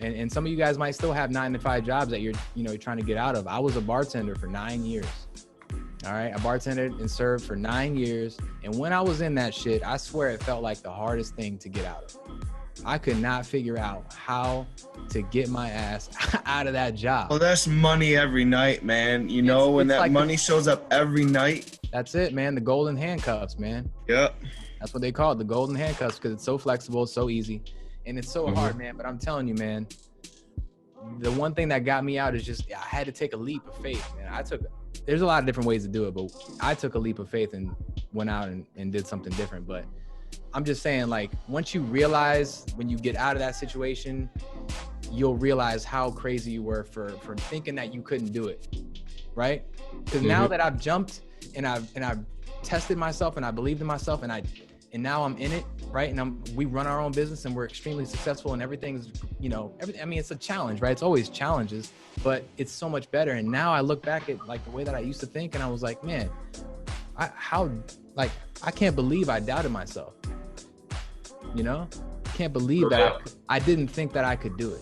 And some of you guys might still have 9-to-5 jobs that you're trying to get out of. I was a bartender for 9 years. All right. I bartended and served for 9 years. And when I was in that shit, I swear it felt like the hardest thing to get out of. I could not figure out how to get my ass out of that job. Well, that's money every night, man. You know, when that like money shows up every night. That's it, man. The golden handcuffs, man. Yep. That's what they call it, the golden handcuffs, because it's so flexible, it's so easy, and it's so hard, man. But I'm telling you, man, the one thing that got me out is just I had to take a leap of faith, man. There's a lot of different ways to do it, but I took a leap of faith and went out and did something different. But I'm just saying, like, once you realize, when you get out of that situation, you'll realize how crazy you were for thinking that you couldn't do it, right? Because now that I've jumped and I've tested myself and I believed in myself and now I'm in it, right? And we run our own business and we're extremely successful and everything's, I mean, it's a challenge, right? It's always challenges, but it's so much better. And now I look back at like the way that I used to think and I was like, man, I can't believe I doubted myself. Can't believe that I didn't think that I could do it,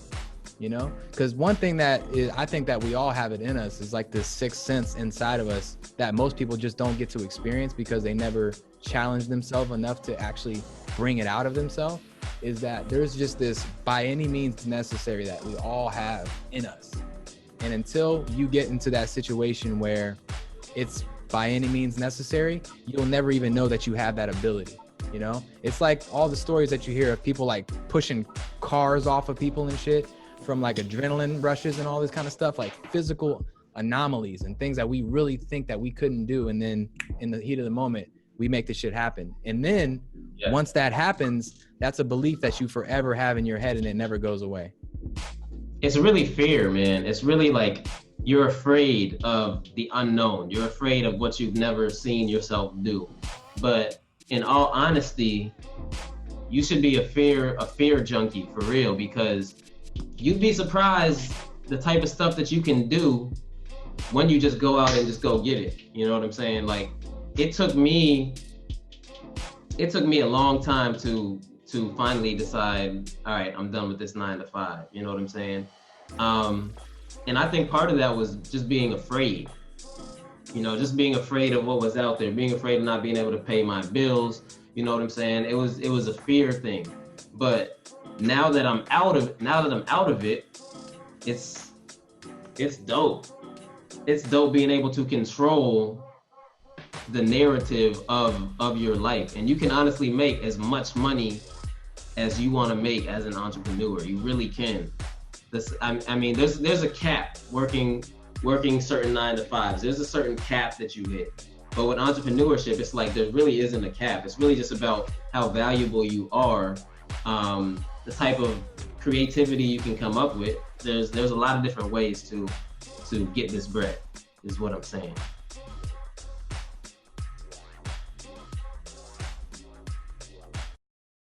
because one thing that is, I think that we all have it in us is like this sixth sense inside of us that most people just don't get to experience because they never challenge themselves enough to actually bring it out of themselves, is that there's just this by any means necessary that we all have in us. And until you get into that situation where it's by any means necessary, you'll never even know that you have that ability. It's like all the stories that you hear of people like pushing cars off of people and shit from like adrenaline rushes and all this kind of stuff, like physical anomalies and things that we really think that we couldn't do. And then in the heat of the moment, we make the shit happen. And then once that happens, that's a belief that you forever have in your head and it never goes away. It's really fear, man. It's really like you're afraid of the unknown. You're afraid of what you've never seen yourself do. But in all honesty, you should be a fear junkie for real, because you'd be surprised the type of stuff that you can do when you just go out and just go get it. You know what I'm saying? Like it took me a long time to finally decide, all right, I'm done with this 9-to-5. You know what I'm saying? And I think part of that was just being afraid. Just being afraid of what was out there, being afraid of not being able to pay my bills. You know what I'm saying? It was a fear thing. But now that I'm out of it, it's dope. It's dope being able to control the narrative of your life. And you can honestly make as much money as you want to make as an entrepreneur. You really can. I mean, there's a cap working certain 9-to-5s. There's a certain cap that you hit. But with entrepreneurship, it's like there really isn't a cap. It's really just about how valuable you are, the type of creativity you can come up with. There's a lot of different ways to get this bread, is what I'm saying.